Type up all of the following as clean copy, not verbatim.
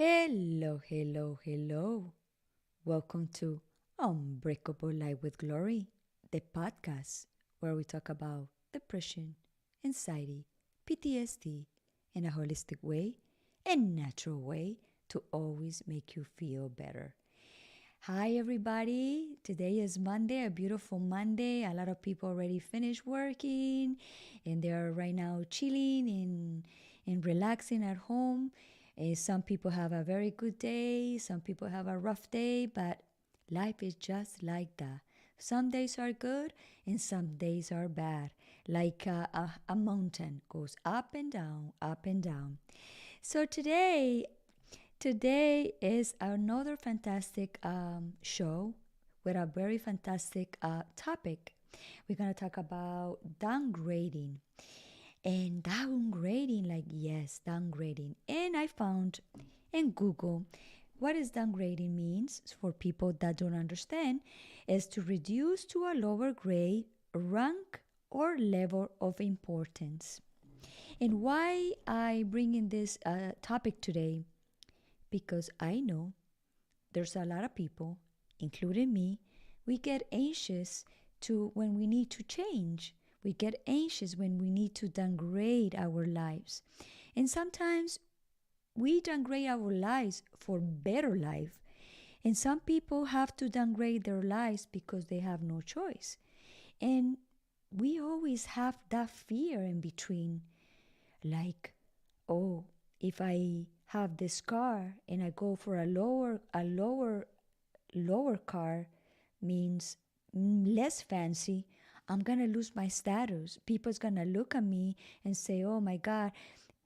Hello, hello, hello. Welcome to Unbreakable Life with Glory, the podcast where we talk about depression, anxiety, PTSD in a holistic way and natural way to always make you feel better. Hi, everybody. Today is Monday, a beautiful Monday. A lot of people already finished working and they're right now chilling and relaxing at home. Some people have a very good day, some people have a rough day, but life is just like that. Some days are good and some days are bad. Like a mountain goes up and down, up and down. So today is another fantastic show with a very fantastic topic. We're going to talk about downgrading. And downgrading, like, yes, downgrading. And I found in Google what is downgrading means for people that don't understand is to reduce to a lower grade, rank, or level of importance. And why I bring in this topic today? Because I know there's a lot of people, including me, we get anxious to when we need to change. We get anxious when we need to downgrade our lives. And sometimes we downgrade our lives for better life. And some people have to downgrade their lives because they have no choice. And we always have that fear in between, like, oh, if I have this car and I go for a lower car means less fancy, I'm gonna lose my status. People's gonna look at me and say, "Oh my God,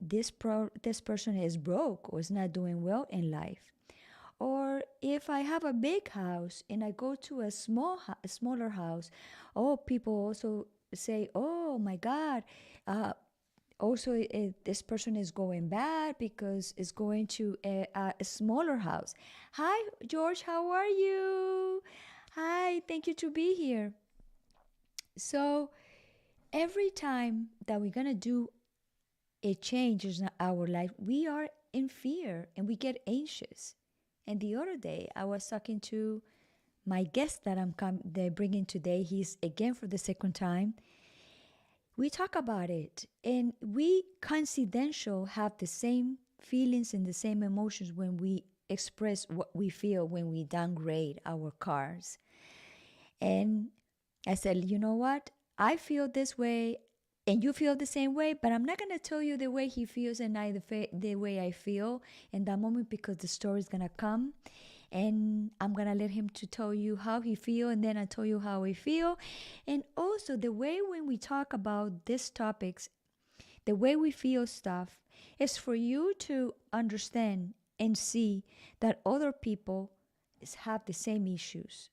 this person is broke or is not doing well in life." Or if I have a big house and I go to a smaller house, oh, people also say, "Oh my God, uh, also this person is going bad because it's going to a smaller house." Hi, George, how are you? Hi, thank you to be here. So every time that we're gonna do a change in our life, we are in fear and we get anxious. And the other day, I was talking to my guest that they're bringing today. He's again for the second time. We talk about it, and we coincidential have the same feelings and the same emotions when we express what we feel when we downgrade our cars. And I said, you know what? I feel this way and you feel the same way, but I'm not going to tell you the way he feels and the way I feel in that moment because the story is going to come and I'm going to let him to tell you how he feel and then I tell you how I feel. And also the way when we talk about these topics, the way we feel stuff is for you to understand and see that other people have the same issues,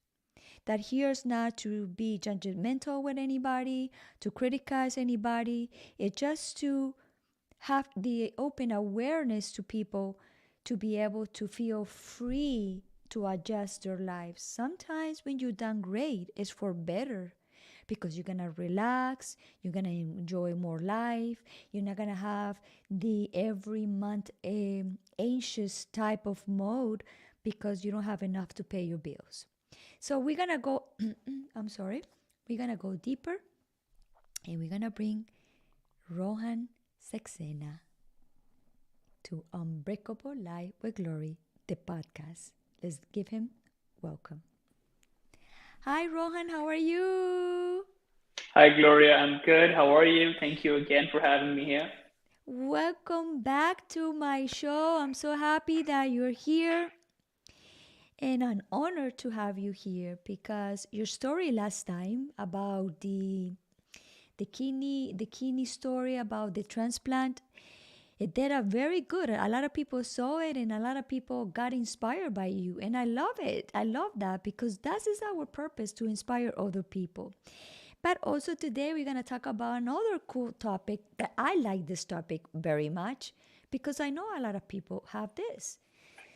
that here's not to be judgmental with anybody, to criticize anybody. It's just to have the open awareness to people to be able to feel free to adjust their lives. Sometimes when you downgrade, it's for better because you're gonna relax, you're gonna enjoy more life, you're not gonna have the every month anxious type of mode because you don't have enough to pay your bills. So we're gonna go, I'm sorry, we're gonna go deeper and we're gonna bring Rohan Saxena to Unbreakable Life with Glory, the podcast. Let's give him welcome. Hi, Rohan, how are you? Hi, Gloria. I'm good. How are you? Thank you again for having me here. Welcome back to my show. I'm so happy that you're here and an honor to have you here because your story last time about the kidney story about the transplant, it did a very good. A lot of people saw it and a lot of people got inspired by you, and I love it. I love that because that is our purpose, to inspire other people. But also today we're going to talk about another cool topic that I like this topic very much because I know a lot of people have this.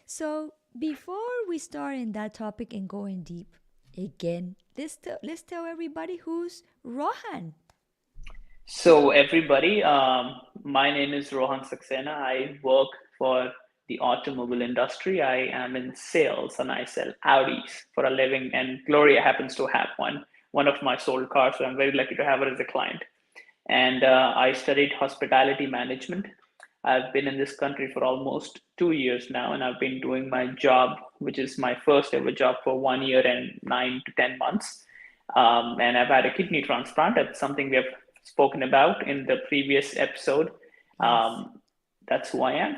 So before we start in that topic and going deep, again, let's tell everybody who's Rohan. So, everybody, my name is Rohan Saxena. I work for the automobile industry. I am in sales and I sell Audis for a living. And Gloria happens to have one of my sold cars. So I'm very lucky to have her as a client. And I studied hospitality management. I've been in this country for almost 2 years now, and I've been doing my job, which is my first ever job, for 1 year and 9 to 10 months. And I've had a kidney transplant. That's something we have spoken about in the previous episode. Yes. That's who I am.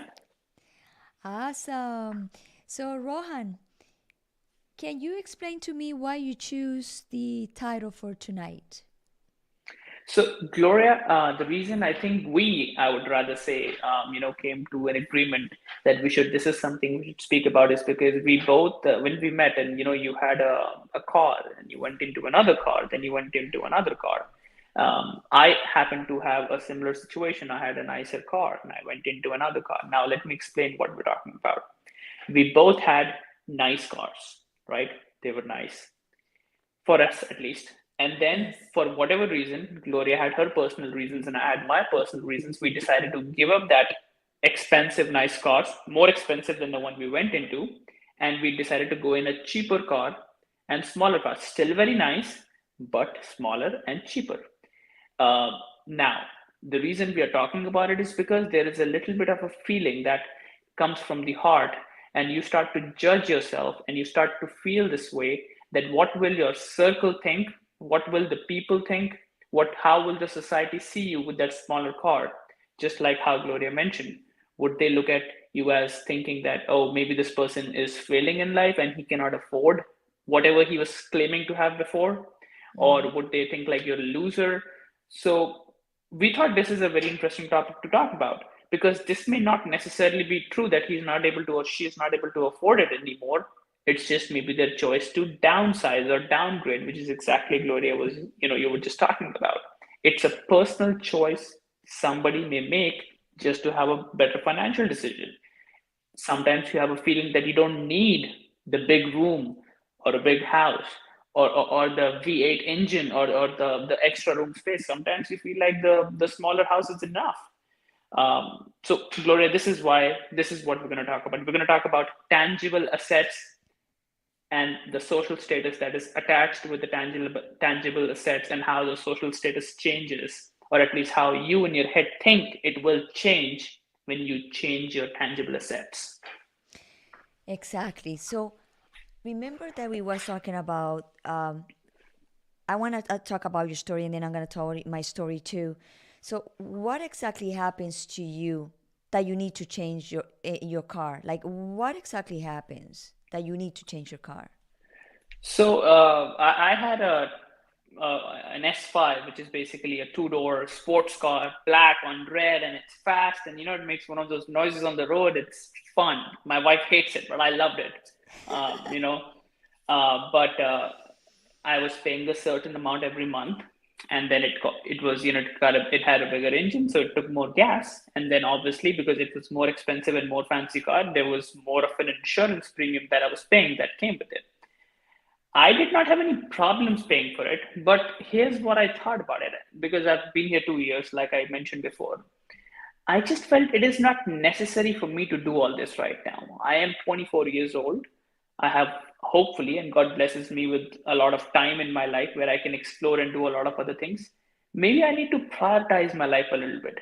Awesome. So, Rohan, can you explain to me why you choose the title for tonight? So, Gloria, the reason I think I would rather say, came to an agreement that this is something we should speak about is because we both, when we met and, you had a car and you went into another car, then you went into another car. I happened to have a similar situation. I had a nicer car and I went into another car. Now, let me explain what we're talking about. We both had nice cars, right? They were nice for us at least. And then, Yes. for whatever reason, Gloria had her personal reasons and I had my personal reasons. We decided to give up that expensive, nice cars, more expensive than the one we went into. And we decided to go in a cheaper car and smaller car. Still very nice, but smaller and cheaper. Uh, Now, the reason we are talking about it is because there is a little bit of a feeling that comes from the heart, and you start to judge yourself and you start to feel this way that what will your circle think? What will the people think? How will the society see you with that smaller car? Just like how Gloria mentioned, would they look at you as thinking that, oh, maybe this person is failing in life and he cannot afford whatever he was claiming to have before? Or Mm-hmm. would they think like you're a loser? So we thought this is a very interesting topic to talk about because this may not necessarily be true that he's not able to or she is not able to afford it anymore. It's just maybe their choice to downsize or downgrade, which is exactly Gloria was, you were just talking about. It's a personal choice somebody may make just to have a better financial decision. Sometimes you have a feeling that you don't need the big room or a big house or the V8 engine or the extra room space. Sometimes you feel like the smaller house is enough. So, Gloria, this is what we're going to talk about. We're going to talk about tangible assets and the social status that is attached with the tangible assets and how the social status changes, or at least how you in your head think it will change when you change your tangible assets. Exactly. So, remember that we was talking about I want to talk about your story and then I'm going to tell my story too. So, what exactly happens to you that you need to change your car? Like, what exactly happens that you need to change your car? So I had an S5, which is basically a two-door sports car, black on red, and it's fast, and it makes one of those noises on the road. It's fun. My wife hates it, but I loved it. Um, you know, but I was paying a certain amount every month, and then it was it had a bigger engine, so it took more gas, and then obviously because it was more expensive and more fancy car, there was more of an insurance premium that I was paying that came with it. I did not have any problems paying for it, but here's what I thought about it because I've been here 2 years, like I mentioned before. I just felt it is not necessary for me to do all this right now. I am 24 years old. I have hopefully, and God blesses me with a lot of time in my life where I can explore and do a lot of other things. Maybe I need to prioritize my life a little bit.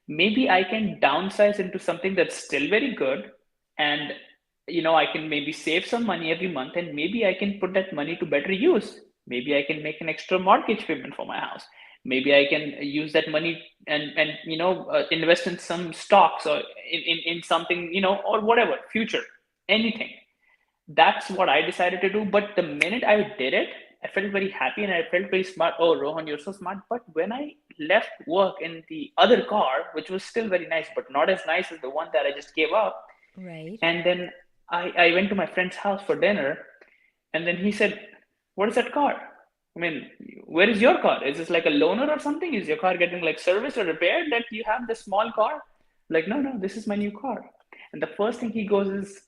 Maybe I can downsize into something that's still very good, and I can maybe save some money every month, and maybe I can put that money to better use. Maybe I can make an extra mortgage payment for my house. Maybe I can use that money and invest in some stocks or in something, or whatever, future, anything. That's what I decided to do. But the minute I did it, I felt very happy and I felt very smart. Oh, Rohan, you're so smart. But when I left work in the other car, which was still very nice, but not as nice as the one that I just gave up, Right. and then I went to my friend's house for dinner, and then he said, what is that car? I mean, where is your car? Is this like a loaner or something? Is your car getting like serviced or repaired that you have this small car? Like, no, no, this is my new car. And the first thing he goes is,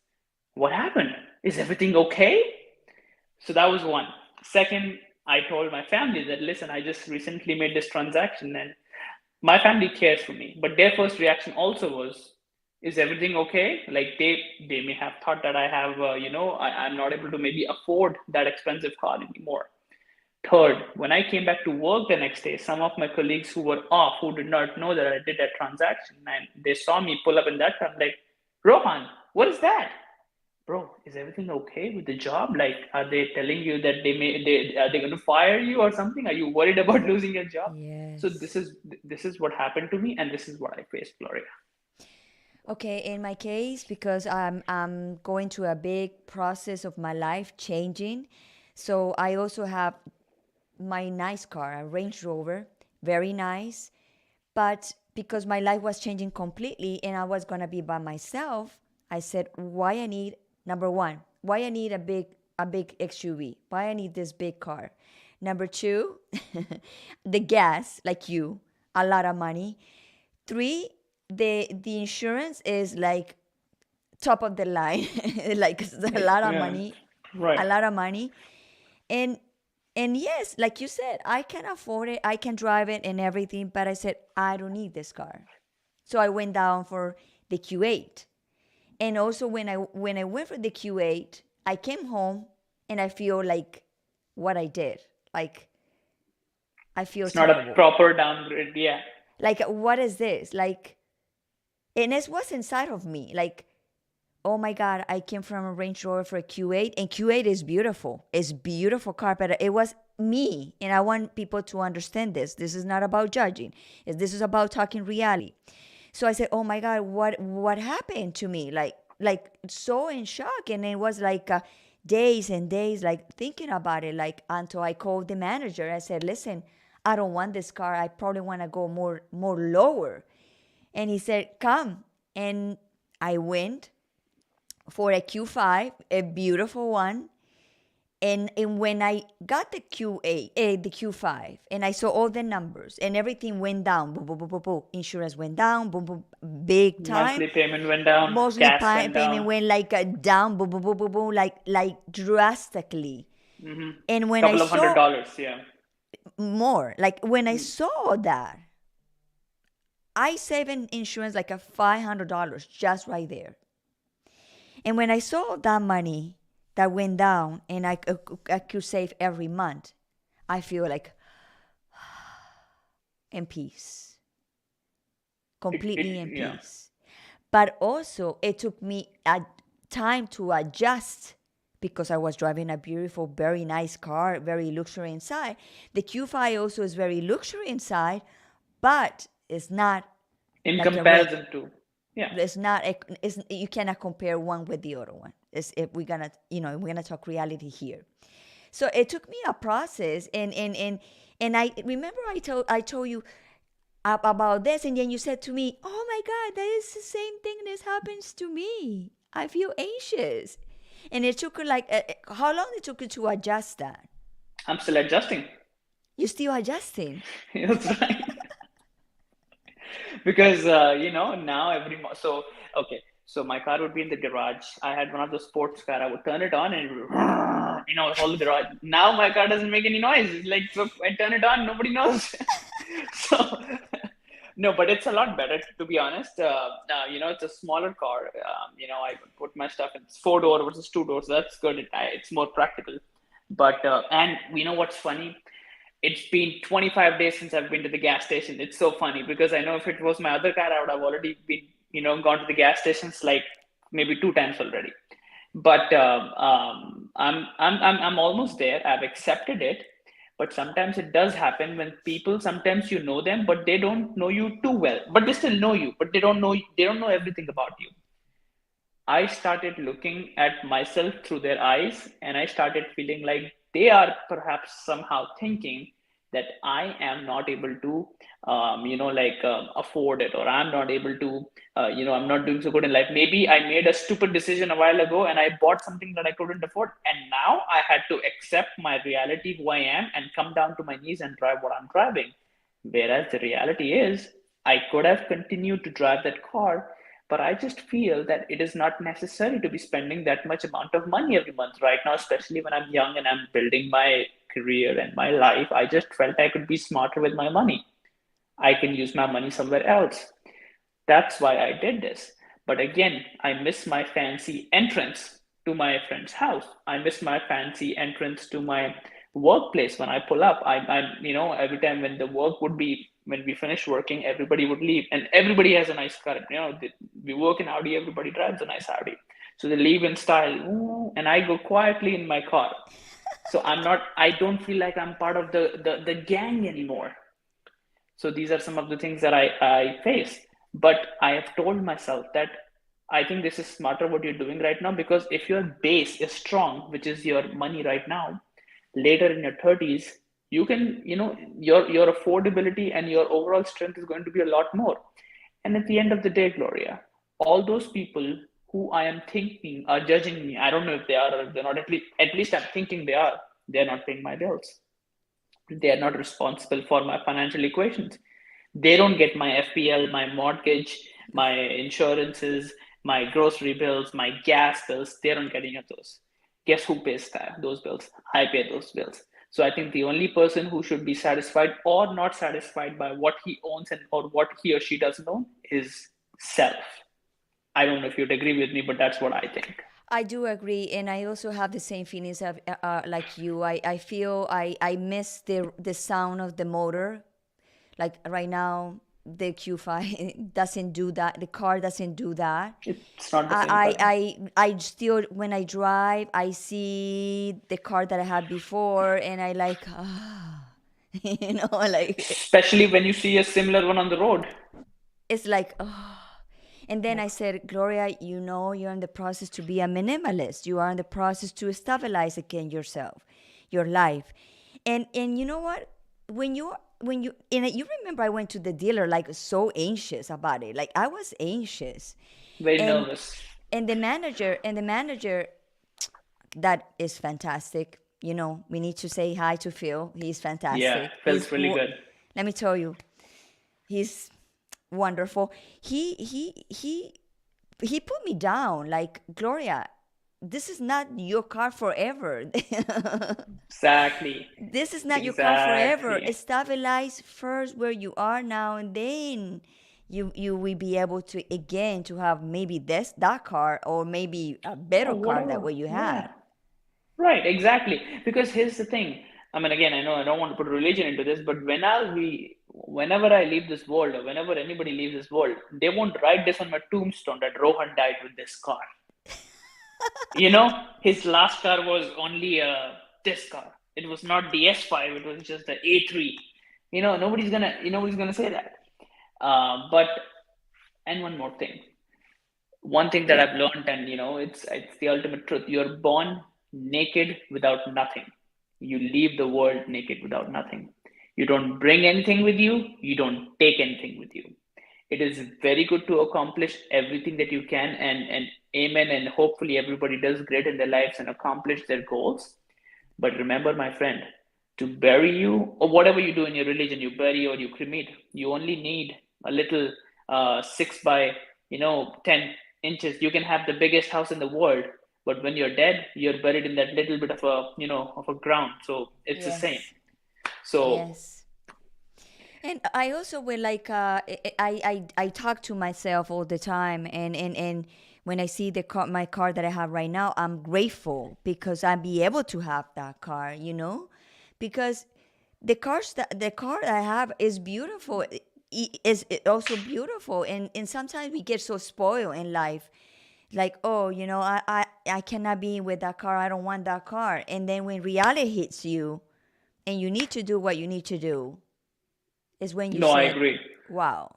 what happened? Is everything okay? So that was one. Second, I told my family that, listen, I just recently made this transaction and my family cares for me. But their first reaction also was, is everything okay? Like they may have thought that I have, I'm not able to maybe afford that expensive car anymore. Third, when I came back to work the next day, some of my colleagues who were off, who did not know that I did that transaction, and they saw me pull up in that car, I'm like, Rohan, what is that? Bro, is everything okay with the job? Like, are they telling you that they are they going to fire you or something? Are you worried about losing your job? So Yes. this is what happened to me, and this is what I faced, Gloria. Okay, in my case, because I'm going through a big process of my life changing, so I also have my nice car, a Range Rover, very nice. But because my life was changing completely and I was gonna be by myself, I said, why I need number one, why I need a big XUV, why I need this big car. Number two, the gas, like you, a lot of money. Three, the insurance is like top of the line, like it's a lot of Yeah, money, right. a lot of money. And and yes, like you said, I can afford it, I can drive it and everything, but I said I don't need this car. So I went down for the Q8. And also when I went for the Q8, I came home and I feel like what I did. Like I feel It's not a terrible. proper downgrade. Yeah, Like what is this? Like and it's what's inside of me. Like oh my God, I came from a Range Rover for a Q8, and Q8 is beautiful. It's beautiful car, but it was me, and I want people to understand this. This is not about judging. This is about talking reality. So I said, "Oh my God, what happened to me?" Like so in shock, and it was like days and days, like thinking about it, like until I called the manager. I said, "Listen, I don't want this car. I probably want to go more lower." And he said, "Come," and I went for a Q5, a beautiful one. And when I got the Q8, the Q5, and I saw all the numbers and everything went down, boom, boom, boom, boom, boom. Insurance went down, boom, boom, big time. monthly payment went down, Mostly gas went payment down. went like down, boom, boom, boom, boom, boom, like drastically. And when I Couple of hundred saw dollars. Yeah. more, like when I saw that, I saved in insurance like a $500 just right there. And when I saw that money that went down and I could save every month, I feel like in peace, completely in Yeah. peace. But also, it took me a time to adjust because I was driving a beautiful, very nice car, very luxury inside. The Q5 also is very luxury inside, but it's not In like a rent. comparison to, yeah, It's not. It's, you cannot compare one with the other one. It's, if we're gonna, we're gonna talk reality here. So it took me a process, and I remember I told you about this, and then you said to me, "Oh my God, that is the same thing that happens to me. I feel anxious," and it took like how long it took you to adjust that? I'm still adjusting. You're still adjusting. That's right. Because now so okay, so my car would be in the garage. I had one of the sports car. I would turn it on and it would, all the garage. Now my car doesn't make any noise. It's like, so I turn it on, nobody knows. So no, but it's a lot better, to be honest. It's a smaller car. I put my stuff in. It's four door versus two doors. So that's good. It's more practical. But and you know what's funny? It's been 25 days since I've been to the gas station. It's so funny because I know if it was my other car, I would have already been, gone to the gas stations like maybe two times already. But I'm almost there. I've accepted it. But sometimes it does happen when people, sometimes you know them, but they don't know you too well. But they still know you, but they don't know everything about you. I started looking at myself through their eyes, and I started feeling like they are perhaps somehow thinking that I am not able to, afford it, or I'm not able to, I'm not doing so good in life. Maybe I made a stupid decision a while ago and I bought something that I couldn't afford. And now I had to accept my reality, who I am, and come down to my knees and drive what I'm driving. Whereas the reality is, I could have continued to drive that car, but I just feel that it is not necessary to be spending that much amount of money every month right now, especially when I'm young and I'm building my career and my life. I just felt I could be smarter with my money. I can use my money somewhere else. That's why I did this. But again, I miss my fancy entrance to my friend's house. I miss my fancy entrance to my workplace when I pull up. Every time when the work would be, when we finish working, everybody would leave, and everybody has a nice car. We work in Audi, everybody drives a nice Audi. So they leave in style, and I go quietly in my car. So I don't feel like I'm part of the gang anymore. So these are some of the things that I face. But I have told myself that I think this is smarter what you're doing right now, because if your base is strong, which is your money right now, later in your 30s, you can, your affordability and your overall strength is going to be a lot more. And at the end of the day, Gloria, all those people who I am thinking are judging me. I don't know if they are or if they're not. At least I'm thinking they are. They're not paying my bills. They are not responsible for my financial equations. They don't get my FPL, my mortgage, my insurances, my grocery bills, my gas bills. They don't get any of those. Guess who pays those bills? I pay those bills. So I think the only person who should be satisfied or not satisfied by what he owns and or what he or she doesn't own is self. I don't know if you'd agree with me, but that's what I think. I do agree, and I also have the same feelings of, like you. I feel I miss the sound of the motor. Like right now, the Q5 doesn't do that. The car doesn't do that. It's not the same car. I still, when I drive, I see the car that I had before, and I like, like Especially when you see a similar one on the road. it's like, oh. And then I said, Gloria, you're in the process to be a minimalist. You are in the process to stabilize again yourself, your life. And you know what? You remember I went to the dealer like so anxious about it. Like I was anxious. Very And nervous. and the manager that is fantastic. We need to say hi to Phil. He's Yeah, fantastic. feels really good. Let me tell you, he's wonderful. He put me down like, Gloria, this is not your car forever. Exactly. This is not your car forever. Exactly. Stabilize first where you are now, and then you will be able to again to have maybe that car, or maybe a better Or car that whatever. what you Yeah. had. Right, exactly. Because here's the thing. I mean, again, I know I don't want to put religion into this, but whenever I leave this world, or whenever anybody leaves this world, they won't write this on my tombstone that Rohan died with this car. His last car was only this car. It was not the S5. It was just the A3. Nobody's gonna say that. But and one more thing. One thing that Yeah. I've learned, and it's the ultimate truth. You're born naked without nothing. You leave the world naked without nothing. You don't bring anything with you. You don't take anything with you. It is very good to accomplish everything that you can, and amen. And hopefully everybody does great in their lives and accomplish their goals. But remember, my friend, to bury you, or whatever you do in your religion, you bury or you cremate, you only need a little 6 by 10 inches. You can have the biggest house in the world, but when you're dead, you're buried in that little bit of a ground. So it's the same. Yes. So Yes. And I also will like, I talk to myself all the time, and when I see my car that I have right now, I'm grateful because I be able to have that car, because the car that I have is beautiful. Is it also beautiful, and sometimes we get so spoiled in life, like, oh, I cannot be with that car. I don't want that car, and then when reality hits you, and you need to do what you need to do, is when you no, I said, agree. wow.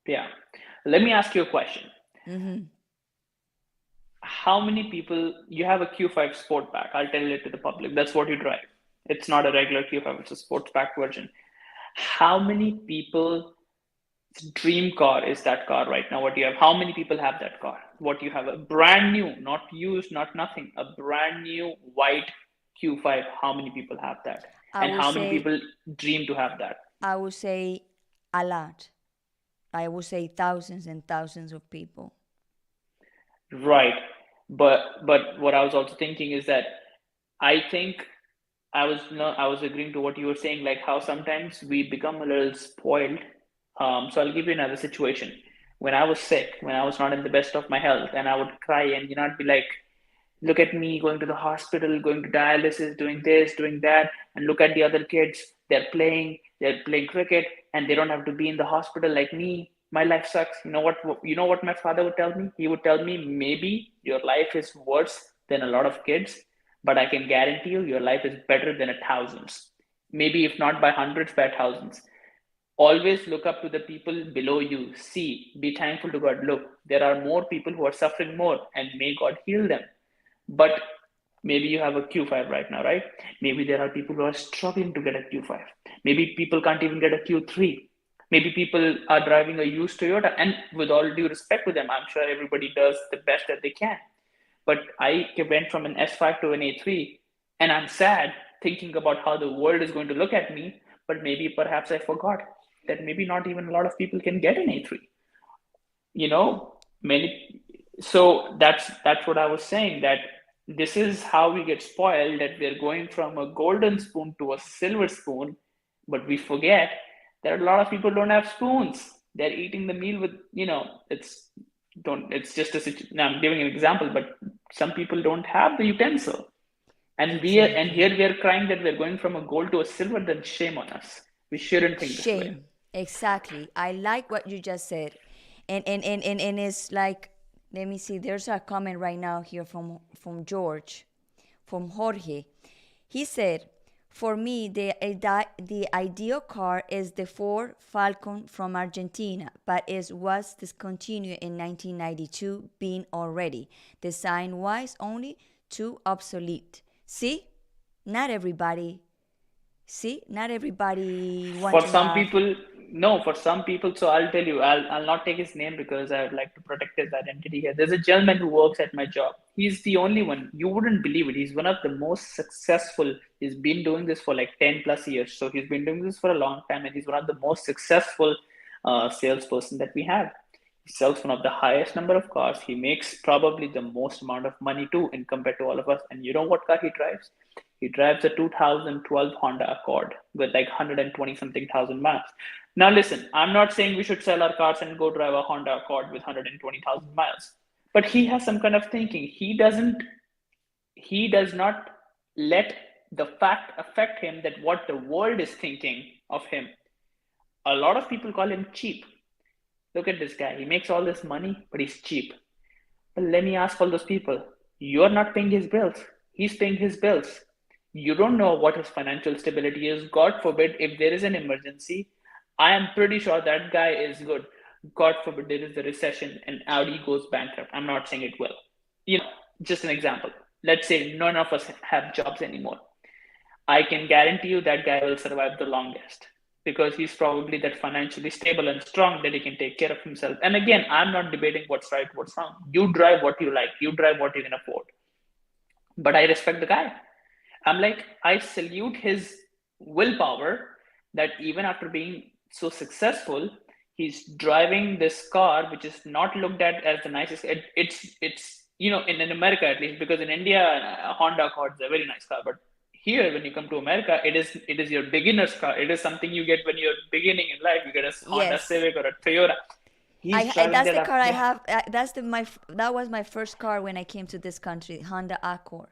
Yeah. Let me ask you a question. Mm-hmm. How many people you have a Q5 Sportback? I'll tell it to the public. That's what you drive. It's not a regular Q5, it's a Sportsback version. How many people dream car is that car right now? What you have? How many people have that car? What you have? A brand new, not used, not nothing. A brand new white Q5. How many people have that? I And would how many say, people dream to have that? I would say a lot. I would say thousands and thousands of people. Right. But what I was also thinking is that I think I was agreeing to what you were saying, like how sometimes we become a little spoiled. So I'll give you another situation. when I was sick, when I was not in the best of my health, and I would cry, and I'd be like, look at me going to the hospital, going to dialysis, doing this, doing that, and look at the other kids. They're playing cricket, and they don't have to be in the hospital like me. My life sucks. You know what? You know what my father would tell me? He would tell me, maybe your life is worse than a lot of kids, but I can guarantee you, your life is better than a thousands. Maybe if not by hundreds, by thousands. Always look up to the people below you. See, be thankful to God. Look, there are more people who are suffering more, and may God heal them. But maybe you have a Q5 right now, right? Maybe there are people who are struggling to get a Q5. Maybe people can't even get a Q3. Maybe people are driving a used Toyota, and with all due respect to them, I'm sure everybody does the best that they can. But I went from an S5 to an A3, and I'm sad thinking about how the world is going to look at me. But maybe perhaps I forgot that maybe not even a lot of people can get an A3. you know many So that's what I was saying, that this is how we get spoiled, that we're going from a golden spoon to a silver spoon, but we forget that a lot of people don't have spoons. They're eating the meal with, it's don't it's just now I'm giving an example, but some people don't have the utensil, and Exactly. here we are crying that we're going from a gold to a silver. Then shame on us. We shouldn't think this way. Shame. Exactly. I like what you just said. And it's like, let me see, there's a comment right now here from George, from Jorge. He said, for me, the ideal car is the Ford Falcon from Argentina, but it was discontinued in 1992, being already design wise only too obsolete. See, not everybody. See, not everybody want For to some have. people, no, for some people, so I'll tell you, I'll not take his name because I would like to protect his identity here. There's a gentleman who works at my job. He's the only one. You wouldn't believe it. He's one of the most successful. He's been doing this for like 10 plus years. So he's been doing this for a long time, and he's one of the most successful salesperson that we have. He sells one of the highest number of cars. He makes probably the most amount of money too in compared to all of us. And you know what car he drives? He drives a 2012 Honda Accord with like 120 something thousand miles. Now, listen, I'm not saying we should sell our cars and go drive a Honda Accord with 120,000 miles, but he has some kind of thinking. He does not let the fact affect him that what the world is thinking of him. A lot of people call him cheap. Look at this guy. He makes all this money, but he's cheap. But let me ask all those people, you're not paying his bills. He's paying his bills. You don't know what his financial stability is. God forbid, if there is an emergency, I am pretty sure that guy is good. God forbid there is a recession and Audi goes bankrupt. I'm not saying it will. Just an example. Let's say none of us have jobs anymore. I can guarantee you that guy will survive the longest because he's probably that financially stable and strong that he can take care of himself. And again, I'm not debating what's right, what's wrong. You drive what you like, you drive what you can afford. But I respect the guy. I'm like, I salute his willpower that even after being so successful, he's driving this car, which is not looked at as the nicest. It's in America at least, because in India, a Honda Accord is a very nice car, but here when you come to America, it is your beginner's car. It is something you get when you're beginning in life. You get a Honda Yes. Civic or a Toyota. He's driving That's that the up. car I Yeah, have. That was my first car when I came to this country, Honda Accord.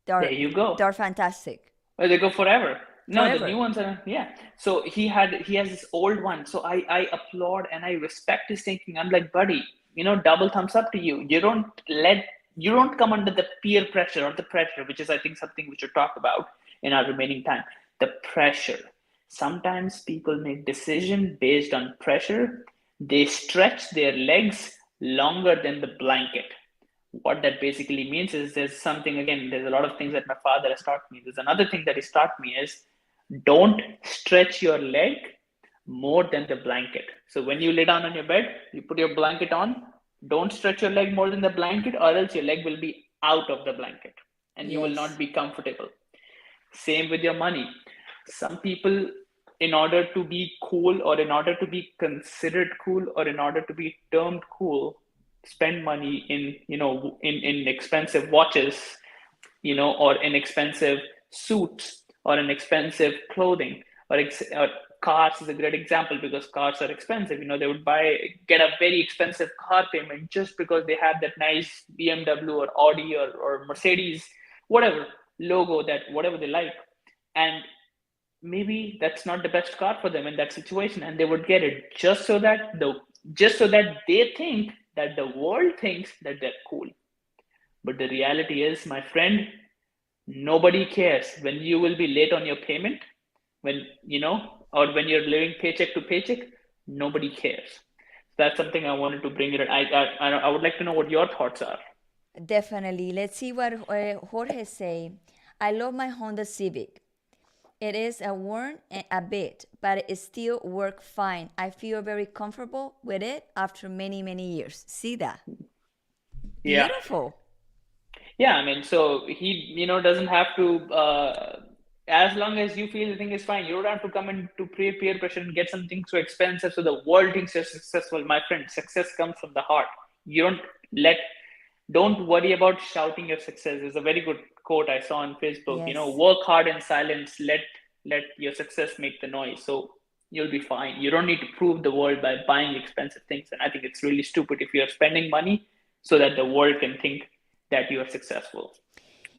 there you go. They're fantastic. Well, they go forever. No, the new Forever. ones are, yeah. So he has this old one. So I applaud and I respect his thinking. I'm like, buddy, double thumbs up to you. You don't come under the peer pressure or the pressure, which is I think something we should talk about in our remaining time. The pressure. Sometimes people make decisions based on pressure. They stretch their legs longer than the blanket. What that basically means is there's a lot of things that my father has taught me. There's another thing that he's taught me is don't stretch your leg more than the blanket. So when you lay down on your bed, you put your blanket on, don't stretch your leg more than the blanket, or else your leg will be out of the blanket and you will not Yes. be comfortable. Same with your money. Some people, in order to be cool or in order to be considered cool or in order to be termed cool, spend money in expensive watches, or in expensive suits or in expensive clothing or cars is a great example because cars are expensive. They would get a very expensive car payment just because they have that nice BMW or Audi or Mercedes, whatever logo, that whatever they like. And maybe that's not the best car for them in that situation, and they would get it just so that they think that the world thinks that they're cool. But the reality is, my friend, nobody cares when you will be late on your payment, or when you're living paycheck to paycheck. Nobody cares. That's something I wanted to bring it. I would like to know what your thoughts are. Definitely. Let's see what Jorge say. I love my Honda Civic. It is a worn a bit, but it still works fine. I feel very comfortable with it after many, many years. See that? Yeah. Beautiful. Yeah, I mean, so he, doesn't have to, as long as you feel the thing is fine, you don't have to come into peer pressure and get something so expensive so the world thinks you're successful. My friend, success comes from the heart. You let, don't worry about shouting your success. There's a very good quote I saw on Facebook, Yes. work hard in silence, let your success make the noise. So you'll be fine. You don't need to prove the world by buying expensive things. And I think it's really stupid if you're spending money so that the world can think that you are successful.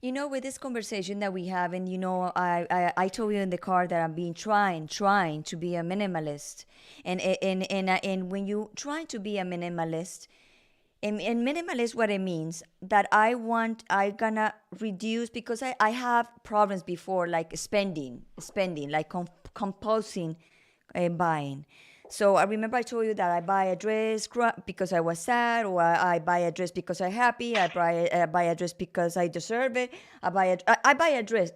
With this conversation that we have, and I told you in the car that I'm being trying to be a minimalist, and when you trying to be a minimalist, and minimalist, what it means that I gonna reduce because I have problems before, like spending, like compulsing buying. So I remember I told you that I buy a dress because I was sad, or I buy a dress because I'm happy. I buy a dress because I deserve it. I buy a dress,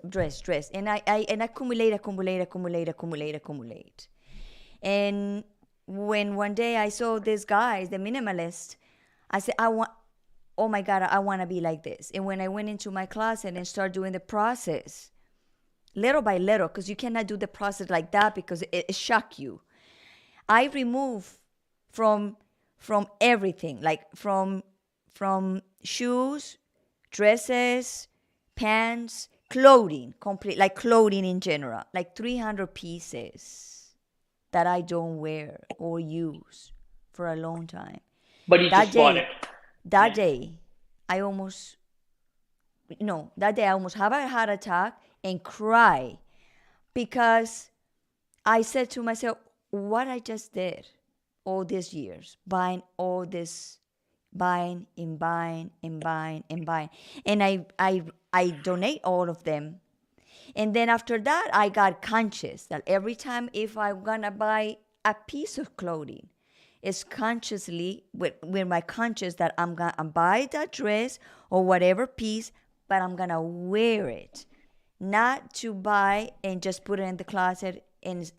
and I accumulate. And when one day I saw this guy, the minimalist, I said, oh my God, I want to be like this. And when I went into my closet and started doing the process, little by little, because you cannot do the process like that because it shock you. I remove from everything, like from shoes, dresses, pants, clothing, complete, like clothing in general, like 300 pieces that I don't wear or use for a long time. But you That just bought day, it. that Yeah. day, I almost have a heart attack and cry because I said to myself, what I just did all these years, buying all this, buying and buying and buying and buying. And I donate all of them. And then after that, I got conscious that every time if I'm going to buy a piece of clothing, it's consciously with my conscious that I'm going to buy that dress or whatever piece, but I'm going to wear it. Not to buy and just put it in the closet and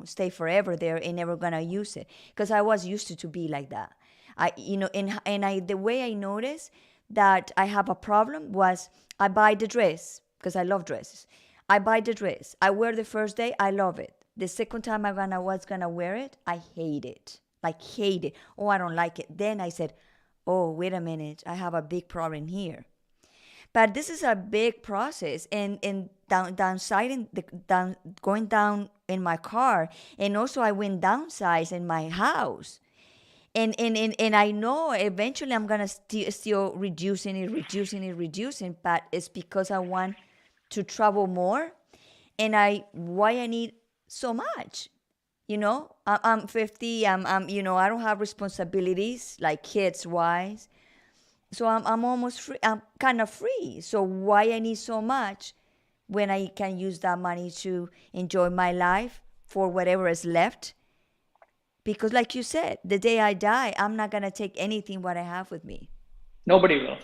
stay forever there and never gonna use it, because I was used to be like that. The way I noticed that I have a problem was I buy the dress because I love dresses. I buy the dress, I wear the first day, I love it. The second time I was gonna wear it, I hate it, like hate it. Oh, I don't like it. Then I said, oh, wait a minute, I have a big problem here. But this is a big process, and downsizing, going down in my car, and also I went downsize in my house, and I know eventually I'm gonna still reducing, but it's because I want to travel more, and why I need so much. I'm 50. I don't have responsibilities like kids wise, so I'm almost free. I'm kind of free. So why I need so much when I can use that money to enjoy my life for whatever is left? Because like you said, the day I die, I'm not gonna take anything what I have with me. Nobody will.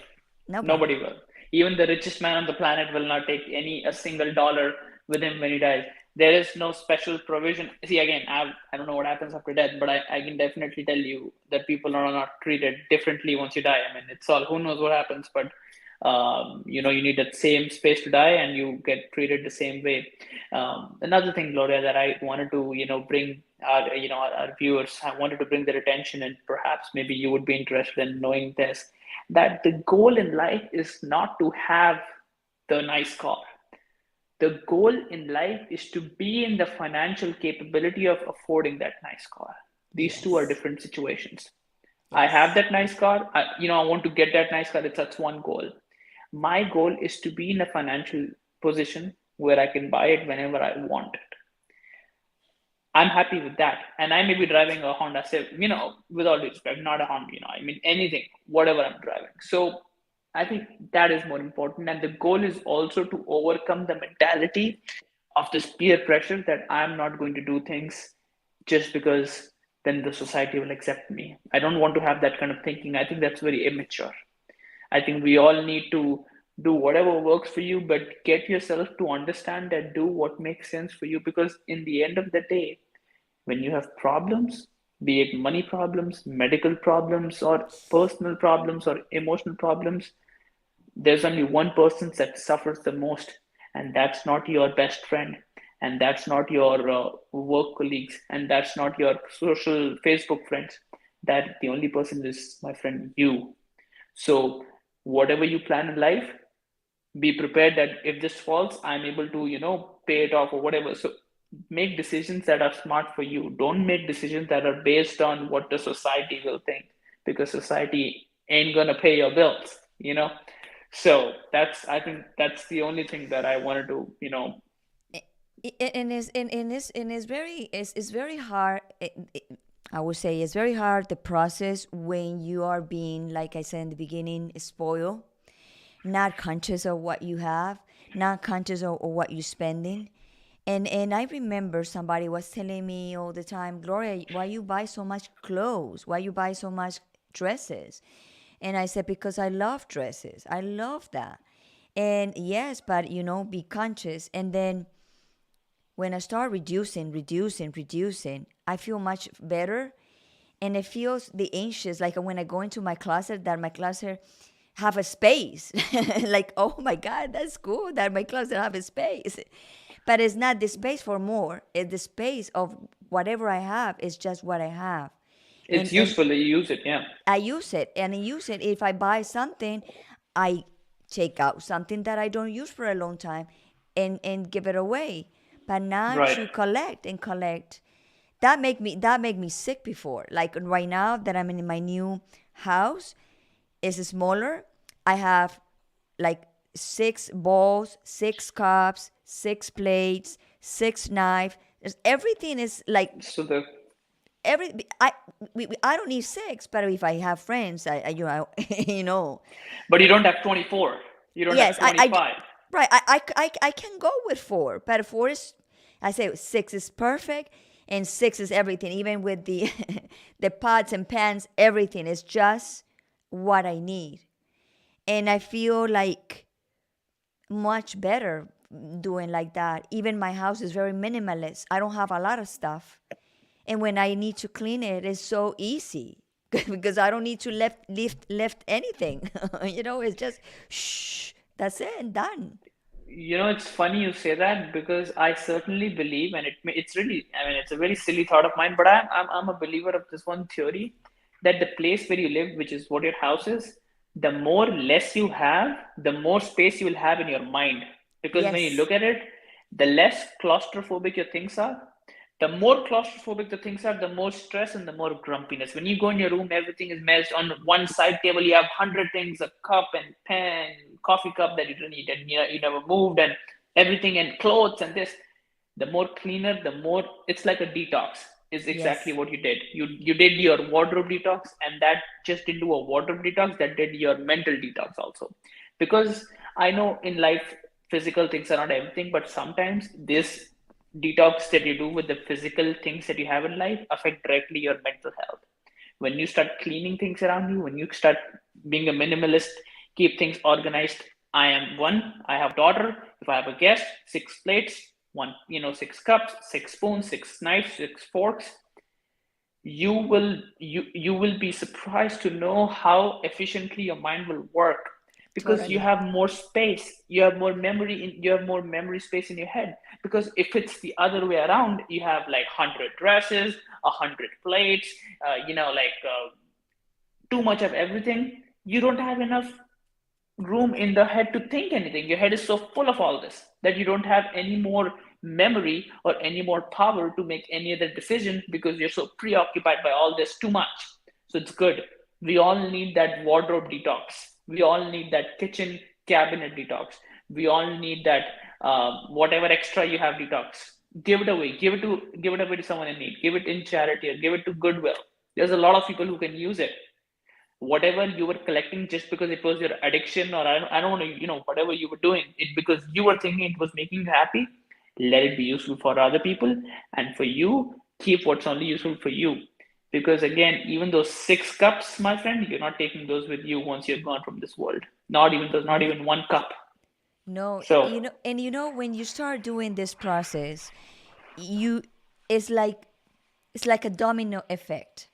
Nobody. Nobody will. Even the richest man on the planet will not take a single dollar with him when he dies. There is no special provision. See, again, I don't know what happens after death, but I can definitely tell you that people are not treated differently once you die. I mean, it's all, who knows what happens, but you need that same space to die, and you get treated the same way. Another thing, Gloria, that I wanted to, bring our viewers, I wanted to bring their attention, and perhaps maybe you would be interested in knowing this, that the goal in life is not to have the nice car. The goal in life is to be in the financial capability of affording that nice car. These two are Yes. different situations. I have Yes. that nice car. I want to get that nice car. That's one goal. My goal is to be in a financial position where I can buy it whenever I want it. I'm happy with that. And I may be driving a Honda Civic, with all due respect, not a Honda, I mean, anything, whatever I'm driving. So I think that is more important. And the goal is also to overcome the mentality of this peer pressure that I'm not going to do things just because then the society will accept me. I don't want to have that kind of thinking. I think that's very immature. I think we all need to do whatever works for you, but get yourself to understand that do what makes sense for you. Because in the end of the day, when you have problems, be it money problems, medical problems, or personal problems, or emotional problems, there's only one person that suffers the most, and that's not your best friend, and that's not your work colleagues, and that's not your social Facebook friends. That the only person is, my friend, you. So, whatever you plan in life, be prepared that if this falls, I'm able to, pay it off or whatever. So make decisions that are smart for you. Don't make decisions that are based on what the society will think, because society ain't gonna pay your bills. So I think that's the only thing that I wanted to, And it's very hard. I would say it's very hard the process when you are being, like I said in the beginning, spoiled, not conscious of what you have, not conscious of what you're spending. And I remember somebody was telling me all the time, Gloria, why you buy so much clothes? Why you buy so much dresses? And I said, because I love dresses. I love that. And yes, but be conscious. And then when I start reducing, I feel much better. And it feels the anxious, like when I go into my closet, that my closet have a space. Like, oh my God, that's cool that my closet have a space. But it's not the space for more. It's the space of whatever I have is just what I have. it's And useful. You use it, yeah. I use it. And I use it. If I buy something, I take out something that I don't use for a long time and give it away. But not Right. to collect and collect. That make me sick before. Like right now that I'm in my new house, is smaller. I have like 6 bowls, 6 cups, 6 plates, 6 knives. Everything is like So the every I don't need six, but if I have friends, you know, but you don't have 24. You don't have yes, 25. right, I can go with four, but four is, I say six is perfect, and six is everything, even with the the pots and pans, everything is just what I need, and I feel like much better doing like that. Even my house is very minimalist. I don't have a lot of stuff. And when I need to clean it, it's so easy because I don't need to lift anything. It's just shh, that's it, and done. It's funny you say that because I certainly believe, and it's really, I mean, it's a very silly thought of mine, but I'm a believer of this one theory that the place where you live, which is what your house is, the more less you have, the more space you will have in your mind. Because when you Yes, look at it, the less claustrophobic your things are, the more claustrophobic the things are, the more stress and the more grumpiness. When you go in your room, everything is messed. On one side table, you have 100 things, a cup and pen, coffee cup that you don't need, and you never moved, and everything, and clothes and this. The more cleaner, the more it's like a detox. Is exactly yes, what you did. You did your wardrobe detox, and that just didn't do a wardrobe detox. That did your mental detox also. Because I know in life, physical things are not everything, but sometimes this detox that you do with the physical things that you have in life affect directly your mental health. When you start cleaning things around you, when you start being a minimalist, keep things organized. I have daughter. If I have a guest, 6 plates, 6 cups, 6 spoons, 6 knives, 6 forks. You will be surprised to know how efficiently your mind will work, because you totally. have more space, you have more memory space in your head. Because if it's the other way around, you have like 100 dresses, 100 plates, like too much of everything, you don't have enough room in the head to think anything. Your head is so full of all this that you don't have any more memory or any more power to make any other decision because you're so preoccupied by all this too much. So it's good. We all need that wardrobe detox. We all need that kitchen cabinet detox. We all need that whatever extra you have detox. Give it away. Give it away to someone in need. Give it in charity or give it to Goodwill. There's a lot of people who can use it. Whatever you were collecting just because it was your addiction, or I don't want to, whatever you were doing it because you were thinking it was making you happy, let it be useful for other people. And for you, keep what's only useful for you. Because again, even those 6 cups, my friend, you're not taking those with you once you're gone from this world. Not even those, not even 1 cup. No, So and when you start doing this process, you it's like a domino effect.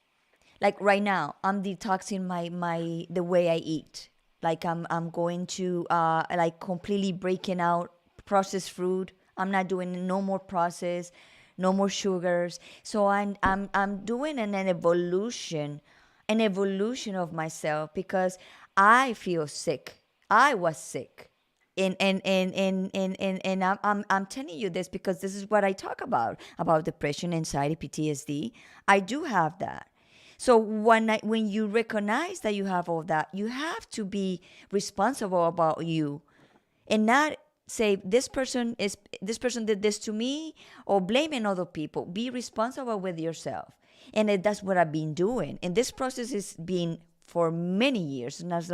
Like right now, I'm detoxing my the way I eat. Like I'm going to like completely breaking out processed food. I'm not doing no more processed, no more sugars. So I'm doing an evolution of myself because I feel sick. I was sick. And I'm telling you this because this is what I talk about depression, anxiety, PTSD. I do have that. So when you recognize that you have all that, you have to be responsible about you and not say this person did this to me or blaming other people. Be responsible with yourself. And that's what I've been doing. And this process has been for many years. And I was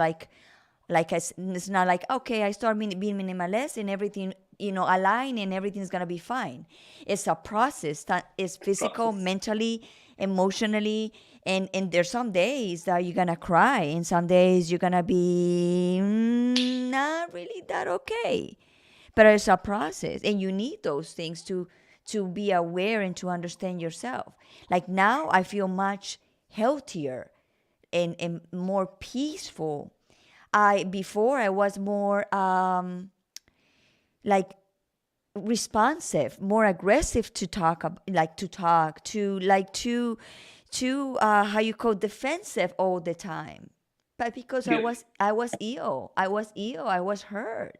it's not like, okay, I start being minimalist and everything, align and everything's going to be fine. It's a process that is physical, process. mentally, emotionally. And there's some days that you're going to cry and some days you're going to be not really that okay. But it's a process and you need those things to be aware and to understand yourself. Like now I feel much healthier and more peaceful. I was more like responsive, more aggressive to talk, to how you call defensive all the time. But because Yeah. I was ill, I was hurt,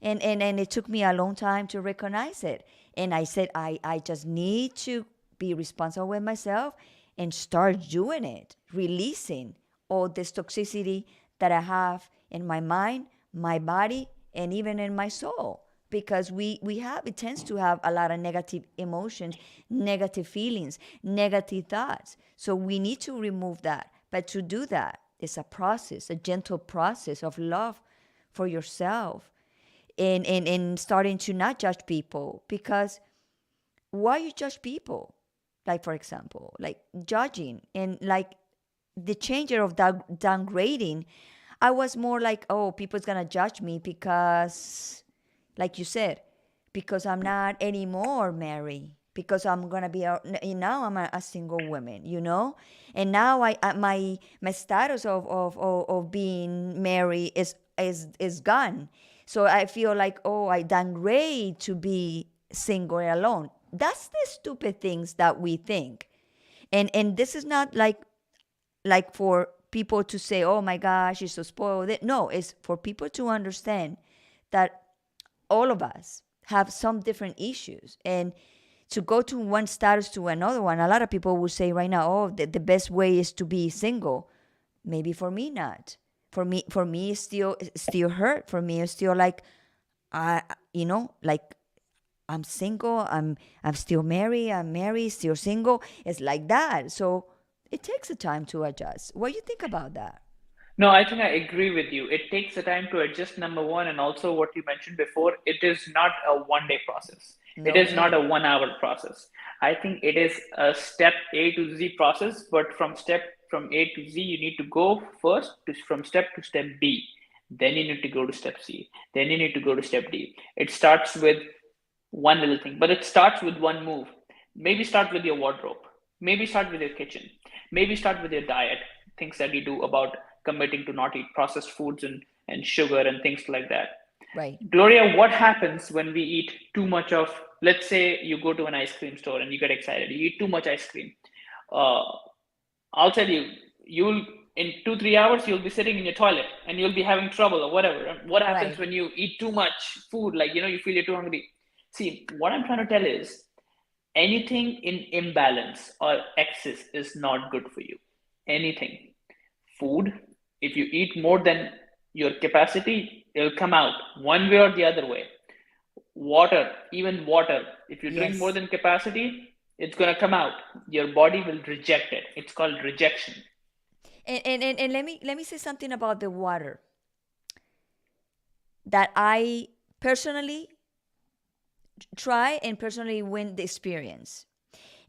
and it took me a long time to recognize it. And I said I just need to be responsible with myself and start doing it, releasing all this toxicity that I have in my mind, my body, and even in my soul. Because it tends to have a lot of negative emotions, negative feelings, negative thoughts. So we need to remove that. But to do that is a process, a gentle process of love for yourself and starting to not judge people. Because why you judge people? Like, for example, like judging and like the changer of downgrading, I was more like, oh, people's gonna judge me because, like you said, because I'm not anymore married. Because I'm gonna be now I'm a single woman, and now my status of being married is gone. So I feel like, oh, I downgrade to be single and alone. That's the stupid things that we think, and this is not like for people to say, oh my gosh, you're so spoiled. No, it's for people to understand that all of us have some different issues. And to go to one status to another one, a lot of people will say right now, oh, the best way is to be single. Maybe for me, not. For me, it's still hurt. For me, it's still like, like I'm single. I'm still married. I'm married, still single. It's like that. So it takes a time to adjust. What do you think about that? No, I think I agree with you. It takes a time to adjust, number one, and also what you mentioned before, it is not a 1 day process. It No is not a way. 1 hour process. I think it is a step A to Z process, but from A to Z, you need to go first from step to step B. Then you need to go to step C. Then you need to go to step D. It starts with one little thing, but it starts with one move. Maybe start with your wardrobe. Maybe start with your kitchen. Maybe start with your diet, things that you do about committing to not eat processed foods and sugar and things like that. Right. Gloria, what happens when we eat too much of, let's say you go to an ice cream store and you get excited, you eat too much ice cream. Uh, I'll tell you, you'll in 2 3 hours you'll be sitting in your toilet and you'll be having trouble or whatever. And what happens Right. when you eat too much food, like you feel you're too hungry? See, what I'm trying to tell is anything in imbalance or excess is not good for you. Anything. Food, if you eat more than your capacity, it'll come out one way or the other way. Water, even water, if you drink more Yes. than capacity, it's going to come out. Your body will reject it. It's called rejection. And let me say something about the water that I personally try and personally win the experience.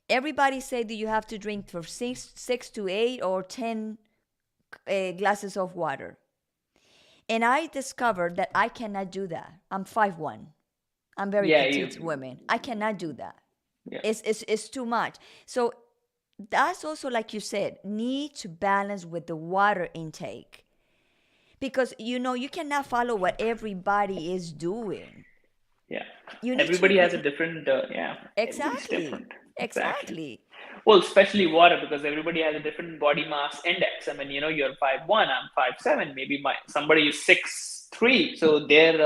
Everybody say that you have to drink for six to 8 or 10 glasses of water. And I discovered that I cannot do that. I'm 5'1". I'm very Yeah, petite woman. I cannot do that. yeah. It's too much. So that's also, like you said, need to balance with the water intake. Because you cannot follow what everybody is doing. Yeah, You need everybody has a to different, everybody's exactly. different. Exactly. Exactly. Well, especially water, because everybody has a different body mass index. I mean, you're 5'1", I'm 5'7", maybe somebody is 6'3", so they're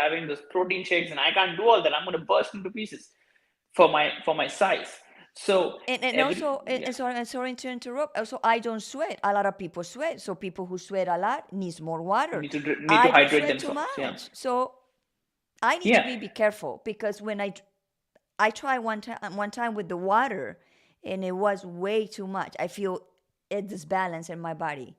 having those protein shakes, and I can't do all that. I'm going to burst into pieces for my size. So And also, yeah, sorry to interrupt. Also, I don't sweat. A lot of people sweat. So people who sweat a lot needs more water. need to I don't hydrate sweat too themselves. Yeah, much. So I need to yeah. be careful because when I tried one time with the water, and it was way too much. I feel a disbalance in my body.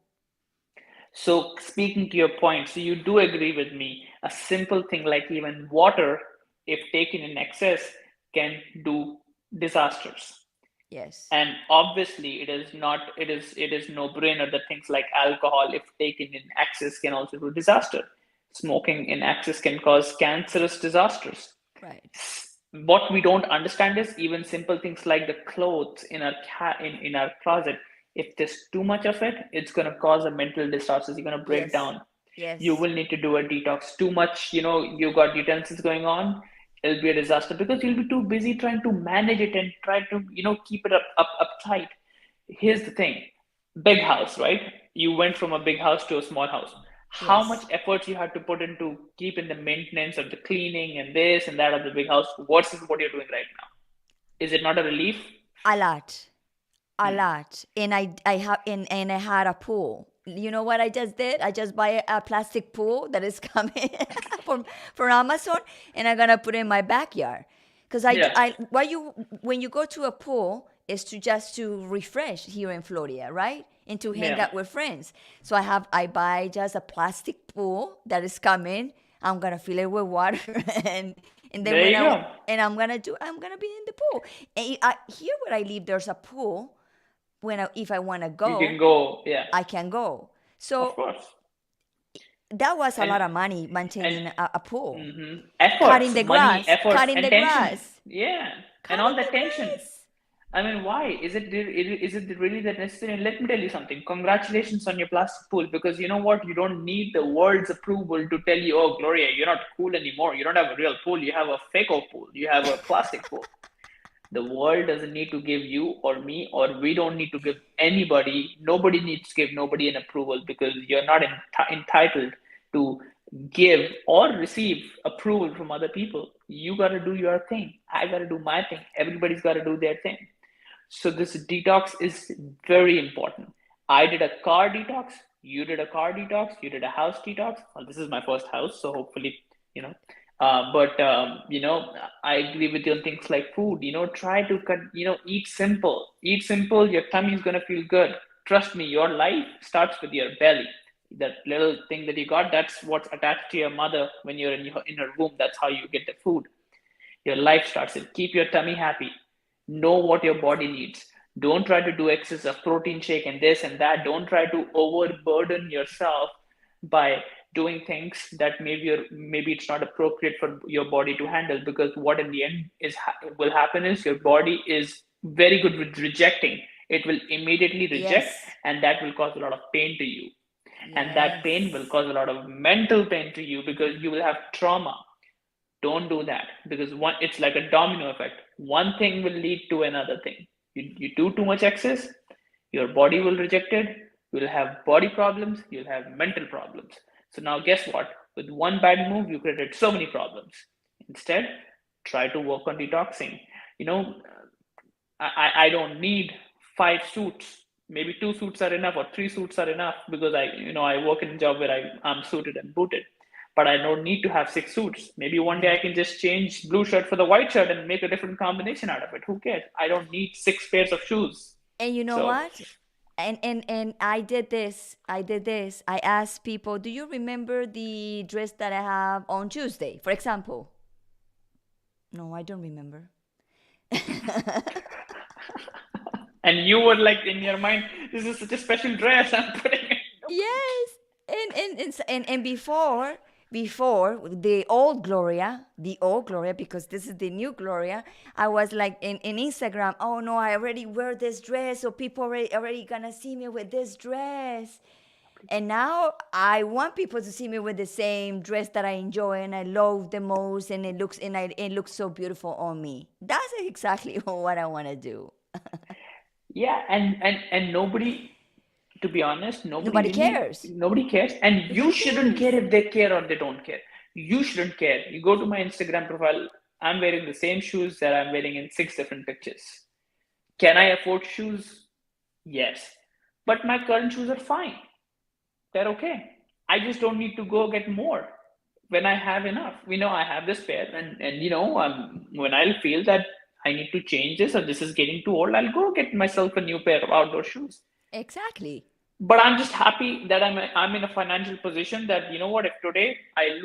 So, speaking to your point, so you do agree with me, a simple thing like even water, if taken in excess, can do disasters. Yes. And obviously, it is no brainer that things like alcohol, if taken in excess, can also do disaster. Smoking in excess can cause cancerous disasters. Right. What we don't understand is even simple things like the clothes in our in our closet. If there's too much of it, it's going to cause a mental disasters. You're going to break Yes. down. You Yes. will need to do a detox. Too much, you got utensils going on, it'll be a disaster because you'll be too busy trying to manage it and try to keep it up tight. Here's the thing: big house, right? You went from a big house to a small house. How much Yes. effort you had to put into keeping the maintenance of the cleaning and this and that of the big house versus what you're doing right now? Is it not a relief? A lot. A Hmm. lot. And I have and I had a pool. You know what I just did? I just buy a plastic pool that is coming from Amazon, and I'm gonna put it in my backyard. Cause Yeah, when you go to a pool is to refresh here in Florida, right? And to hang yeah. out with friends. So I buy just a plastic pool that is coming. I'm gonna fill it with water, and then There you go. I'm gonna be in the pool. And here where I live, there's a pool. If I want to You can go, go. Yeah, I can go. of So course. that was a And lot of money and maintaining a pool, cutting efforts, the money, grass, efforts, cutting and the tension. grass, Yeah, and all cutting that the tension. grass. I mean, why is it really that necessary? And let me tell you something. Congratulations on your plastic pool, because you know what? You don't need the world's approval to tell you, oh, Gloria, you're not cool anymore. You don't have a real pool. You have a fake pool. You have a plastic pool. The world doesn't need to give you or me, or we don't need to give anybody. Nobody needs to give nobody an approval, because you're not entitled to give or receive approval from other people. You got to do your thing. I got to do my thing. Everybody's got to do their thing. So this detox is very important. I did a car detox. You did a car detox. You did a house detox. Well, this is my first house, so hopefully, you know. But I agree with you on things like food. Try to cut. Eat simple. Eat simple. Your tummy is gonna feel good. Trust me. Your life starts with your belly. That little thing that you got. That's what's attached to your mother when you're in her womb. That's how you get the food. Your life starts it. Keep your tummy happy. Know what your body needs. Don't try to do excess of protein shake and this and that. Don't try to overburden yourself by doing things that maybe it's not appropriate for your body to handle, because what in the end will happen is your body is very good with rejecting. It will immediately reject, Yes, and that will cause a lot of pain to you, and that pain will yes, cause a lot of mental pain to you because you will have trauma. Don't do that, because it's like a domino effect. One thing will lead to another thing. You do too much excess, your body will reject it, You'll have body problems, you'll have mental problems. So now guess what? With one bad move, you created so many problems. Instead, try to work on detoxing. You know, I don't need 5 suits. Maybe 2 suits are enough or 3 suits are enough because I work in a job where I'm suited and booted. But I don't need to have 6 suits. Maybe one day I can just change blue shirt for the white shirt and make a different combination out of it. Who cares? I don't need 6 pairs of shoes. And you know So what? And I did this. I did this. I asked people, "Do you remember the dress that I have on Tuesday?" For example. No, I don't remember. and you were like in your mind, this is such a special dress I'm putting it. Nobody Yes, and before the old Gloria, because this is the new Gloria, I was like in Instagram. Oh no, I already wear this dress, so people already gonna see me with this dress. And now I want people to see me with the same dress that I enjoy and I love the most, and it looks so beautiful on me. That's exactly what I want to do. Yeah, and nobody, to be honest, Nobody cares. nobody cares, and Who you shouldn't care cares? if they care or they don't care. You shouldn't care. You go to my Instagram profile, I'm wearing the same shoes that I'm wearing in 6 different pictures. Can I afford shoes? Yes. But my current shoes are fine. They're okay. I just don't need to go get more when I have enough. I have this pair, and when I'll feel that I need to change this or this is getting too old, I'll go get myself a new pair of outdoor shoes. Exactly. But I'm just happy that I'm in a financial position that what, if today I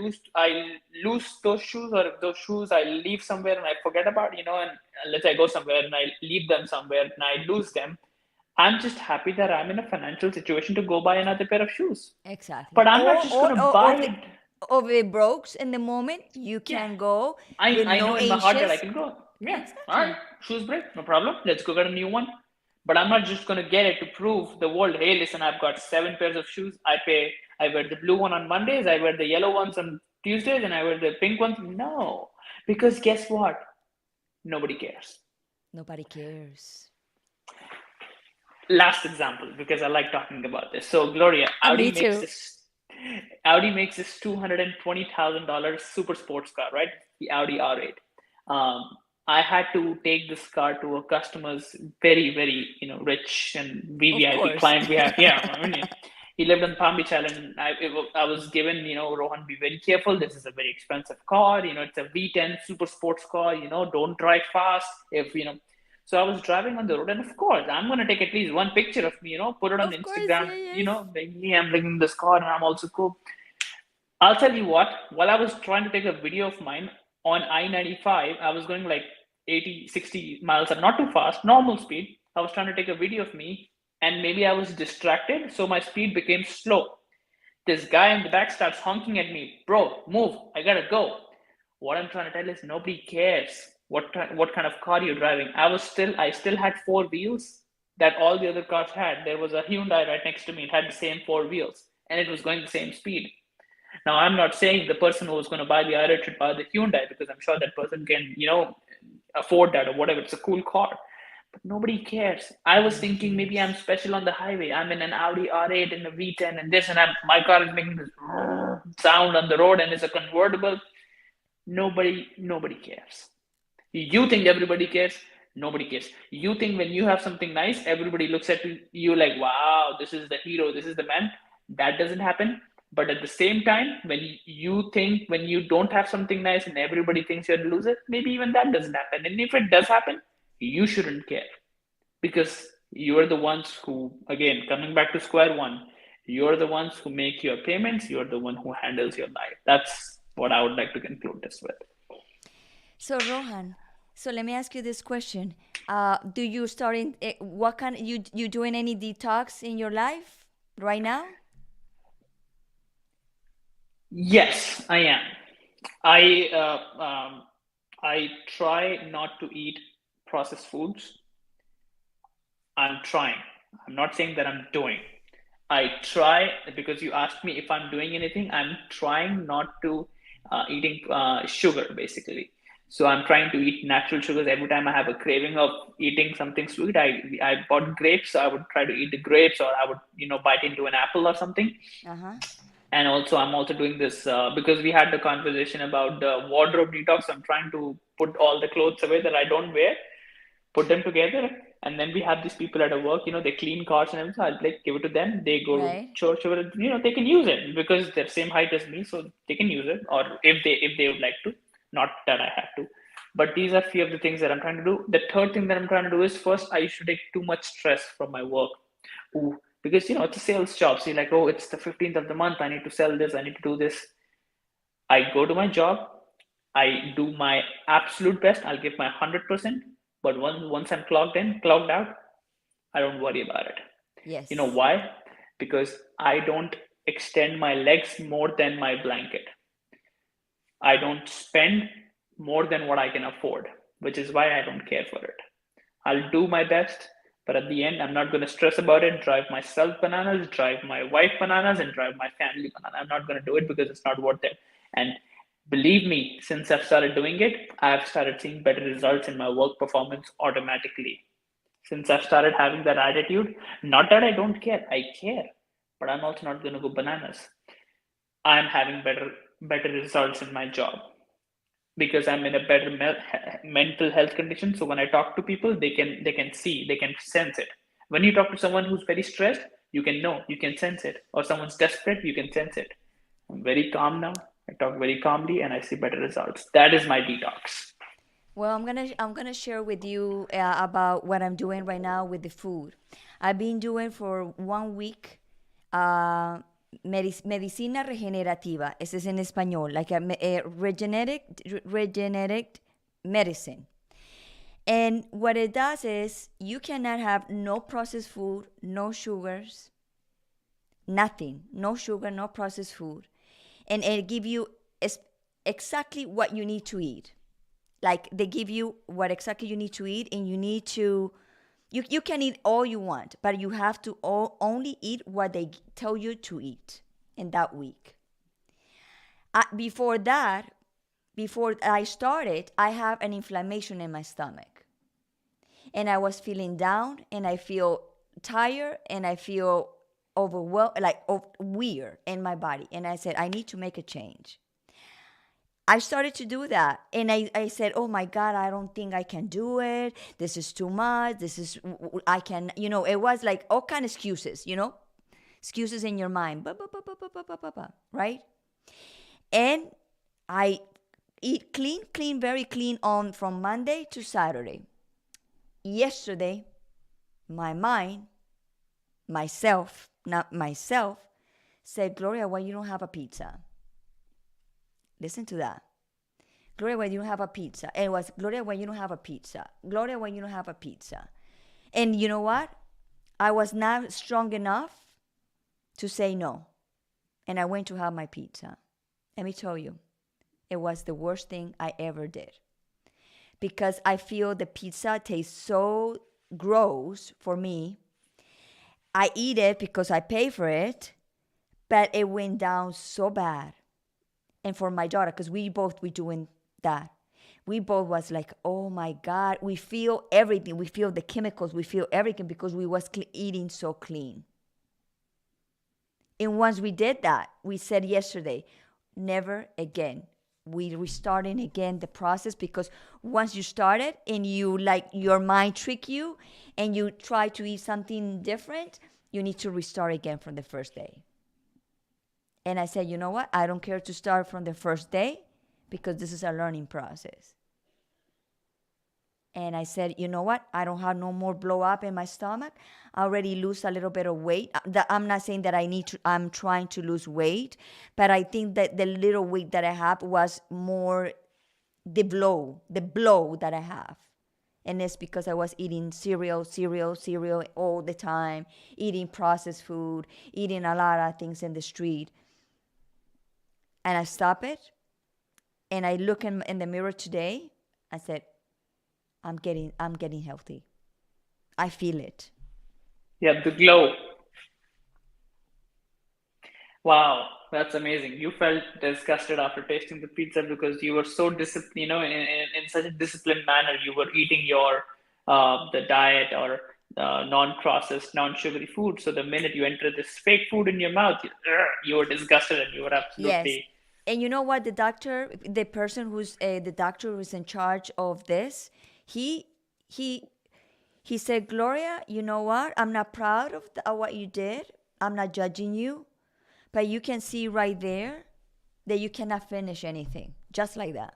lose those shoes, or if those shoes I leave somewhere and I forget about, and let's say I go somewhere and I leave them somewhere and I lose them, I'm just happy that I'm in a financial situation to go buy another pair of shoes. Exactly. But I'm not just gonna buy Or it. of it breaks in the moment, you Yeah, can go I with I no know in my heart that I issues. can go. Yeah, all right, Exactly. shoes break, no problem. Let's go get a new one. But I'm not just gonna get it to prove the world, hey, listen, I've got 7 pairs of shoes. I wear the blue one on Mondays, I wear the yellow ones on Tuesdays, and I wear the pink ones. No, because guess what? Nobody cares. Nobody cares. Last example, because I like talking about this. So Gloria, Me too. Audi makes this $220,000 super sports car, right? The Audi R8. Um, I had to take this car to a customer's very, very, rich and Of VVIP course. client we have. Yeah, I mean, he lived on Palm Beach Island. And I was given, Rohan, be very careful. This is a very expensive car. It's a V10 super sports car. Don't drive fast. So I was driving on the road, and of course, I'm going to take at least one picture of me, put it on Of course, Instagram, yeah, yes. like, yeah, I'm bringing this car and I'm also cool. I'll tell you what, while I was trying to take a video of mine on I-95, I was going like 80, 60 miles, not too fast, normal speed. I was trying to take a video of me, and maybe I was distracted, so my speed became slow. This guy in the back starts honking at me, bro, move, I gotta go. What I'm trying to tell is nobody cares what kind of car you're driving. I still had 4 wheels that all the other cars had. There was a Hyundai right next to me. It had the same 4 wheels, and it was going the same speed. Now, I'm not saying the person who was going to buy the i8 should buy the Hyundai, because I'm sure that person can, afford that or whatever. It's a cool car, but nobody cares. I was Nobody thinking maybe I'm cares. special on the highway. I'm in an Audi R8 and a V10 and this, and my car is making this sound on the road, and it's a convertible. Nobody cares. You think everybody cares? Nobody cares. You think when you have something nice, everybody looks at you like, wow, this is the hero, this is the man. That doesn't happen. But at the same time, when you don't have something nice and everybody thinks you're a loser, maybe even that doesn't happen. And if it does happen, you shouldn't care, because you are the ones who, again, coming back to square one, you're the ones who make your payments, you're the one who handles your life. That's what I would like to conclude this with. So Rohan, so let me ask you this question. Do you starting what kind you doing any detox in your life right now? Yes, I am. I I try not to eat processed foods. I'm trying. I'm not saying that I'm doing. I try, because you asked me if I'm doing anything. I'm trying not to eating sugar, basically. So I'm trying to eat natural sugars every time I have a craving of eating something sweet. I bought grapes, so I would try to eat the grapes, or I would bite into an apple or something. Uh-huh. And also I'm also doing this because we had the conversation about the wardrobe detox. I'm trying to put all the clothes away that I don't wear, put them together, and then we have these people at work, they clean cars and everything. So I'll like give it to them. They go to Right. church, or they can use it because they're same height as me, so they can use it, or if they would like to, not that I have to. But these are few of the things that I'm trying to do. The third thing that I'm trying to do is, first, I used to take too much stress from my work. Ooh, because it's a sales job. So you're like, oh, it's the 15th of the month. I need to sell this. I need to do this. I go to my job, I do my absolute best, I'll give my 100%, but once I'm clocked in, clocked out, I don't worry about it. You know Yes. why? Because I don't extend my legs more than my blanket. I don't spend more than what I can afford, which is why I don't care for it. I'll do my best, but at the end, I'm not going to stress about it, drive myself bananas, drive my wife bananas, and drive my family bananas. I'm not going to do it because it's not worth it. And believe me, since I've started doing it, I've started seeing better results in my work performance automatically. Since I've started having that attitude, not that I don't care, I care, but I'm also not going to go bananas. I'm having better results in my job because I'm in a better mental health condition. So when I talk to people, they can see, they can sense it. When you talk to someone who's very stressed, you can know, you can sense it. Or someone's desperate, you can sense it. I'm very calm now. I talk very calmly, and I see better results. That is my detox. Well, I'm gonna share with you about what I'm doing right now with the food. I've been doing for 1 week uh, medicina regenerativa. Ese es en español, like a regenerative medicine. And what it does is you cannot have no processed food, no sugars, nothing, no sugar, no processed food, and it give you exactly what you need to eat. Like they give you what exactly you need to eat, and you need to you can eat all you want, but you have to only eat what they tell you to eat in that week. Before that, before I started, I have an inflammation in my stomach, and I was feeling down, and I feel tired, and I feel overwhelmed, like weird in my body. And I said, I need to make a change. I started to do that. And I said, oh my God, I don't think I can do it. This is too much. I can, it was like all kind of excuses, excuses in your mind, right? And I eat clean, clean, very clean on from Monday to Saturday. Yesterday, my mind, not myself, said, Gloria, why you don't have a pizza? Listen to that. Gloria, why you don't have a pizza? And it was, Gloria, why you don't have a pizza? Gloria, why you don't have a pizza? And you know what? I was not strong enough to say no. And I went to have my pizza. Let me tell you, it was the worst thing I ever did. Because I feel the pizza tastes so gross for me. I eat it because I pay for it, but it went down so bad. And for my daughter, because we both were doing that, we both was like, oh my God, we feel everything. We feel the chemicals. We feel everything because we was eating so clean. And once we did that, we said yesterday, never again. We restarting again the process, because once you start it and you like your mind trick you and you try to eat something different, you need to restart again from the first day. And I said, you know what? I don't care to start from the first day because this is a learning process. And I said, you know what? I don't have no more blow up in my stomach. I already lose a little bit of weight. I'm not saying that I'm trying to lose weight, but I think that the little weight that I have was more the blow that I have. And it's because I was eating cereal all the time, eating processed food, eating a lot of things in the street. And I stopped it, and I look in the mirror today. I said, I'm getting healthy. I feel it. Yeah, the glow. Wow. that's amazing. You felt disgusted after tasting the pizza because you were so disciplined, in such a disciplined manner. You were eating your the diet or non-processed, non-sugary food. So the minute you enter this fake food in your mouth, you were disgusted and you were Yes. absolutely. And you know what? The person who's the doctor who's in charge of this, he he he said, Gloria, you know what? I'm not proud of what you did. I'm not judging you, but you can see right there that you cannot finish anything, just like that.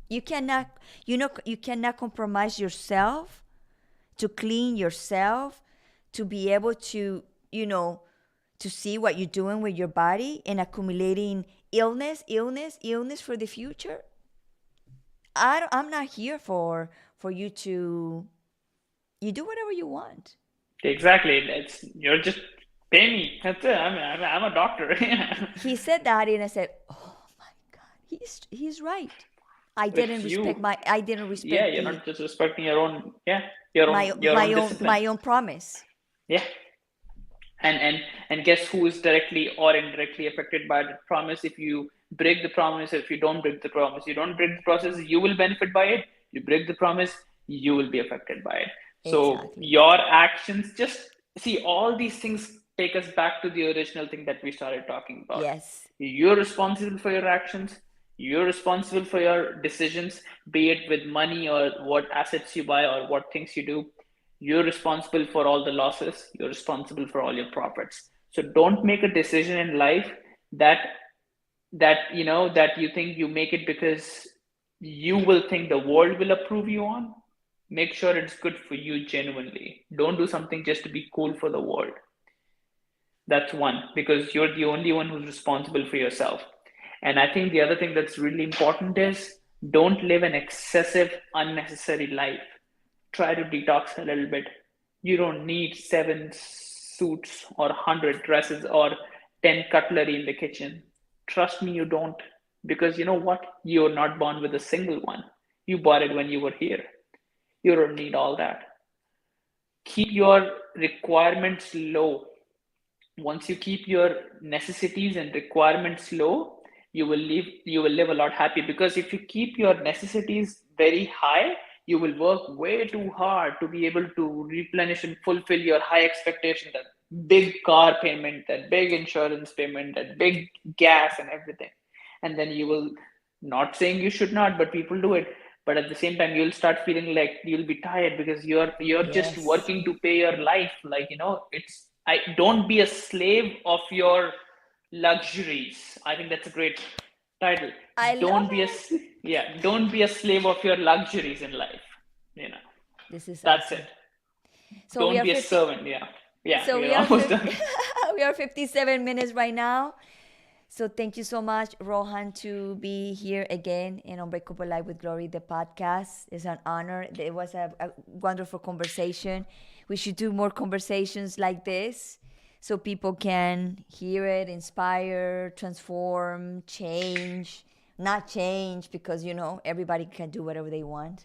You cannot, you cannot compromise yourself to clean yourself, to be able to, to see what you're doing with your body and accumulating illness for the future. I'm not here for you to, you do whatever you want. Exactly. You're just pay me. That's it. I'm a doctor. He said that and I said, oh my God, he's right. If you, I didn't yeah, respect you're the not just respecting your own, yeah, your own discipline. my own promise. Yeah. And guess who is directly or indirectly affected by the promise? If you break the promise, if you don't break the promise, you don't break the process, you will benefit by it. You break the promise, you will be affected by it. So Exactly. your actions, just see, all these things take us back to the original thing that we started talking about. Yes. You're responsible for your actions. You're responsible for your decisions, be it with money or what assets you buy or what things you do. You're responsible for all the losses. You're responsible for all your profits. So don't make a decision in life that that you think you make it because you will think the world will approve you on. Make sure it's good for you genuinely. Don't do something just to be cool for the world. That's one, because you're the only one who's responsible for yourself. And I think the other thing that's really important is don't live an excessive, unnecessary life. Try to detox a little bit. You don't need seven suits or 100 dresses or 10 cutlery in the kitchen. Trust me, you don't. Because you know what? You're not born with a single one. You bought it when you were here. You don't need all that. Keep your requirements low. Once you keep your necessities and requirements low, you will live a lot happy, because if you keep your necessities very high, you will work way too hard to be able to replenish and fulfill your high expectation, that big car payment, that big insurance payment, that big gas and everything. And then you will, not saying you should not, but people do it. But at the same time, you'll start feeling like you'll be tired because you're just Yes. working to pay your life. Like, it's I don't be a slave of your luxuries. I think that's a great title. I love Don't be a it. yeah, don't be a slave of your luxuries in life. You know, This is that's it. awesome. So we Don't are be a 50 servant. Yeah. Yeah, so we're we are almost 50 done. we are 57 minutes right now. So thank you so much, Rohan, to be here again in Unbreakable Life with Glory, the podcast. It's an honor. It was a wonderful conversation. We should do more conversations like this so people can hear it, inspire, transform, change. Not change because, everybody can do whatever they want.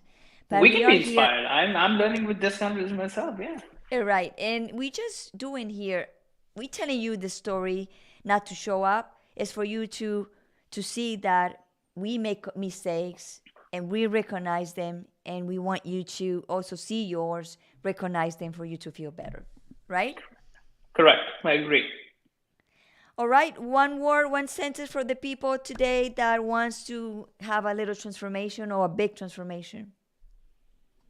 But We we can are be here. inspired. I'm learning with this conversation myself. Yeah. Right. And we just doing here, we telling you the story not to show up. It's for you to see that we make mistakes and we recognize them, and we want you to also see yours, recognize them for you to feel better. Right? Correct. I agree. All right. One word, one sentence for the people today that wants to have a little transformation or a big transformation.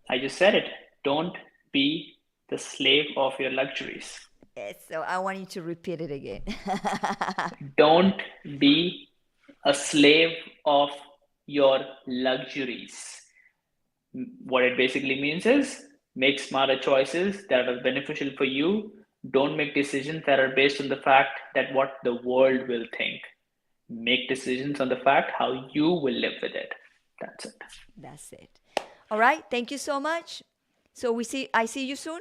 I just said it. Don't be the slave of your luxuries. Yes, so I want you to repeat it again. Don't be a slave of your luxuries. What it basically means is make smarter choices that are beneficial for you. Don't make decisions that are based on the fact that what the world will think. Make decisions on the fact how you will live with it. That's it. That's it. All right. Thank you so much. So I see you soon,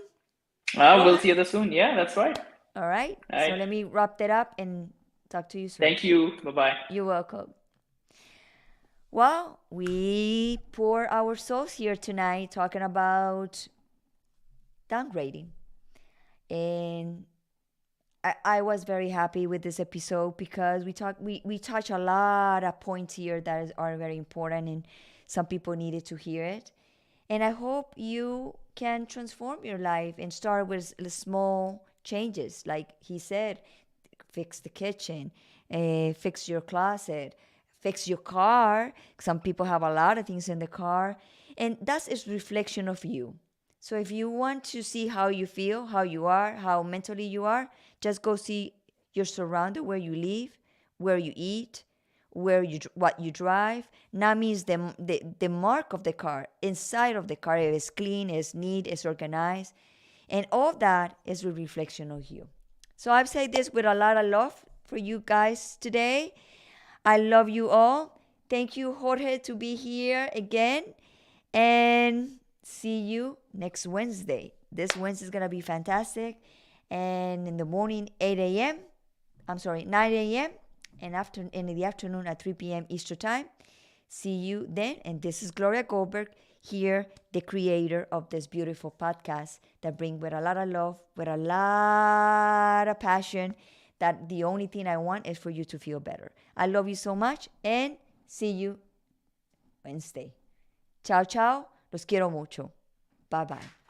We'll Rohan. see you soon. Yeah, that's right. All right. All So right. let me wrap that up and talk to you soon. Thank you. Bye bye. You're welcome. Well, we pour our souls here tonight talking about downgrading. And I was very happy with this episode because we touch a lot of points here that are very important, and some people needed to hear it. And I hope you can transform your life and start with small changes. Like he said, fix the kitchen, fix your closet, fix your car. Some people have a lot of things in the car, and that's a reflection of you. So if you want to see how you feel, how you are, how mentally you are, just go see your surrounding, where you live, where you eat, what you drive. Now means the mark of the car inside of the car is clean, is neat, is organized, and all that is a reflection of you. So I've said this with a lot of love for you guys today. I love you all. Thank you, Jorge, to be here again. And see you next Wednesday. This Wednesday is going to be fantastic. And in the morning, 8 a.m. I'm sorry, 9 a.m. and in the afternoon at 3 p.m. Eastern Time. See you then. And this is Gloria Goldberg here, the creator of this beautiful podcast that bring with a lot of love, with a lot of passion, that the only thing I want is for you to feel better. I love you so much, and see you Wednesday. Chao, chao. Los quiero mucho. Bye-bye.